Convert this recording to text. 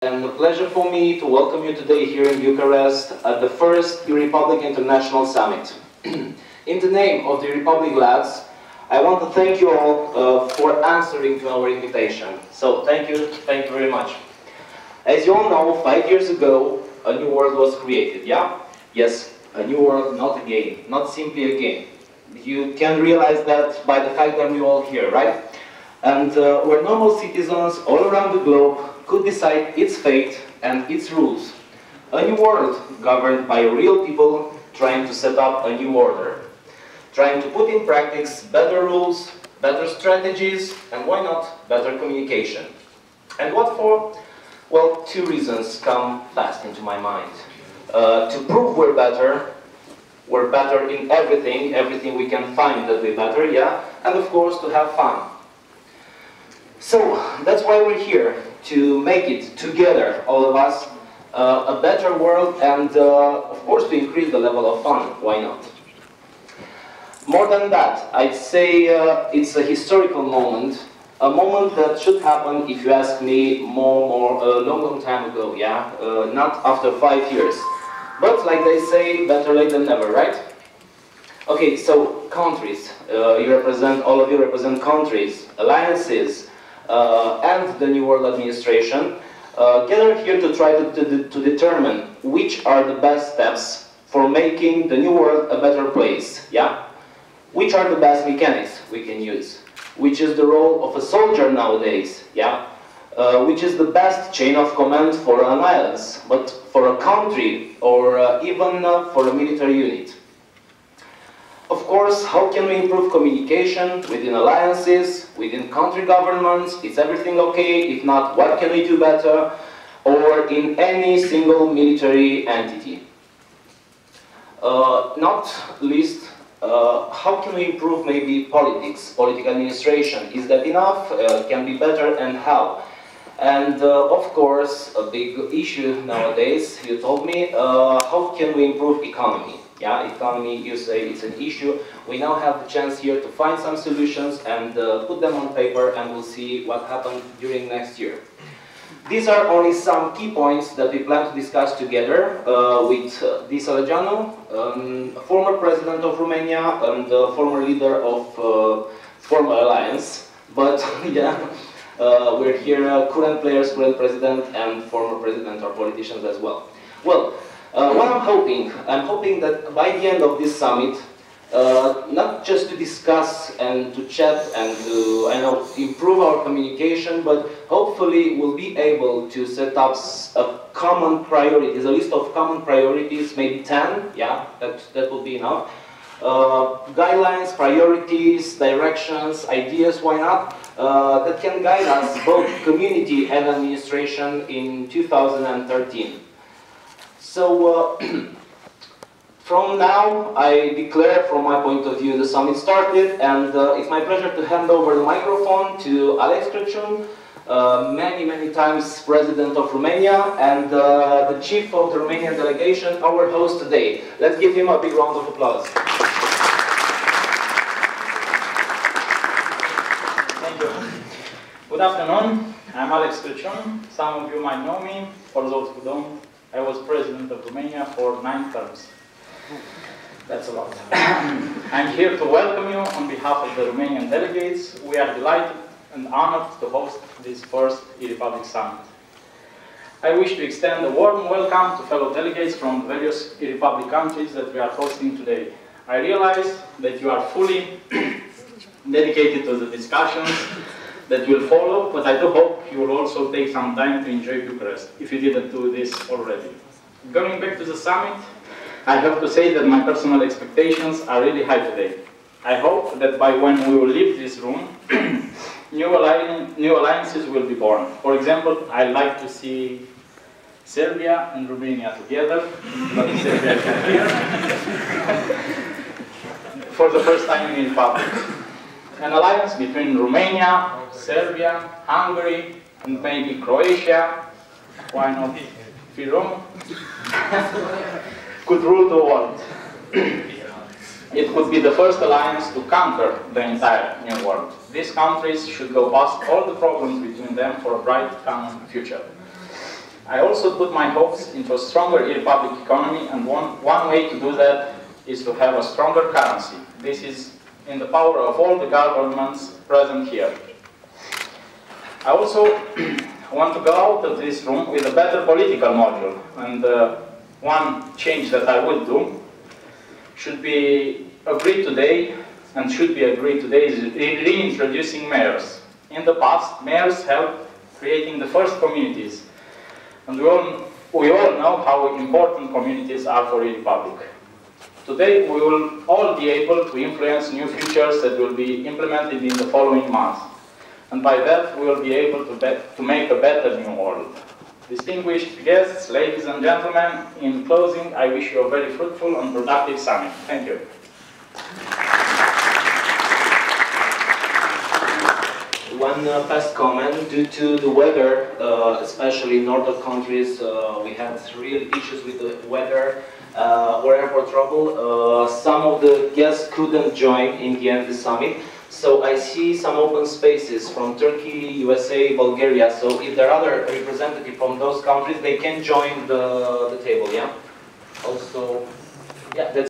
And a pleasure for me to welcome you today here in Bucharest at the first eRepublik International Summit. In the name of the eRepublik Labs, I want to thank you all for answering to our invitation. So thank you very much. As you all know, 5 years ago, a new world was created, yeah? Yes, a new world, not a game, not simply a game. You can realize that by the fact that we're all here, right? And where normal citizens all around the globe could decide its fate and its rules. A new world governed by real people trying to set up a new order. Trying to put in practice better rules, better strategies, and why not, better communication. And what for? Well, two reasons come fast into my mind. To prove we're better in everything we can find that we're better, yeah? And of course, to have fun. So, that's why we're here, to make it together, all of us, a better world and, of course, to increase the level of fun. Why not? More than that, I'd say it's a historical moment, a moment that should happen, if you ask me, a long time ago, yeah? Not after 5 years. But, like they say, better late than never, right? Okay, so countries. All of you represent countries, alliances, and the New World Administration, gathered here to try to determine which are the best steps for making the New World a better place, yeah? Which are the best mechanics we can use? Which is the role of a soldier nowadays, yeah? Which is the best chain of command for an alliance, but for a country, or even for a military unit. Of course, how can we improve communication within alliances, within country governments? Is everything okay? If not, what can we do better? Or in any single military entity? Not least, how can we improve maybe politics, political administration? Is that enough? Can be better, and how? And of course, a big issue nowadays, you told me, how can we improve economy? Yeah, economy, you say it's an issue. We now have the chance here to find some solutions and put them on paper, and we'll see what happens during next year. These are only some key points that we plan to discuss together with Dis Alegeanu, former president of Romania and former leader of former alliance. But yeah, we're here, current players, current president, and former president or politicians as well. Well, what I'm hoping that by the end of this summit, not just to discuss and to chat and to, improve our communication, but hopefully we'll be able to set up a common priorities, a list of common priorities, maybe 10, yeah, that will be enough. Guidelines, priorities, directions, ideas, why not, that can guide us, both community and administration, in 2013. So, from now, I declare, from my point of view, the summit started, and it's my pleasure to hand over the microphone to Alex Crăciun, many times President of Romania, and the Chief of the Romanian delegation, our host today. Let's give him a big round of applause. Thank you. Good afternoon, I'm Alex Crăciun. Some of you might know me. For those who don't, I was President of Romania for 9 terms. That's a lot. I'm here to welcome you on behalf of the Romanian delegates. We are delighted and honored to host this first eRepublik Summit. I wish to extend a warm welcome to fellow delegates from various eRepublik countries that we are hosting today. I realize that you are fully dedicated to the discussions that will follow, but I do hope you will also take some time to enjoy Bucharest, if you didn't do this already. Going back to the summit, I have to say that my personal expectations are really high today. I hope that by when we will leave this room, new alliances will be born. For example, I'd like to see Serbia and Romania together, but Serbia is not here, for the first time in public. An alliance between Romania, Serbia, Hungary, and maybe Croatia, why not Fyrom, could rule the world. It could be the first alliance to conquer the entire new world. These countries should go past all the problems between them for a bright common future. I also put my hopes into a stronger e-Republic economy, and one way to do that is to have a stronger currency. This is in the power of all the governments present here. I also want to go out of this room with a better political module, and one change that I would do should be agreed today is reintroducing mayors. In the past, mayors helped creating the first communities, and we all know how important communities are for e-Republic. Today, we will all be able to influence new features that will be implemented in the following months. And by that, we will be able to make a better new world. Distinguished guests, ladies and gentlemen, in closing, I wish you a very fruitful and productive summit. Thank you. One fast comment: due to the weather, especially in northern countries, we had real issues with the weather. We're in for trouble. Some of the guests couldn't join in the end the summit. So I see some open spaces from Turkey, USA, Bulgaria. So if there are other representatives from those countries, they can join the table, yeah? Also, yeah, that's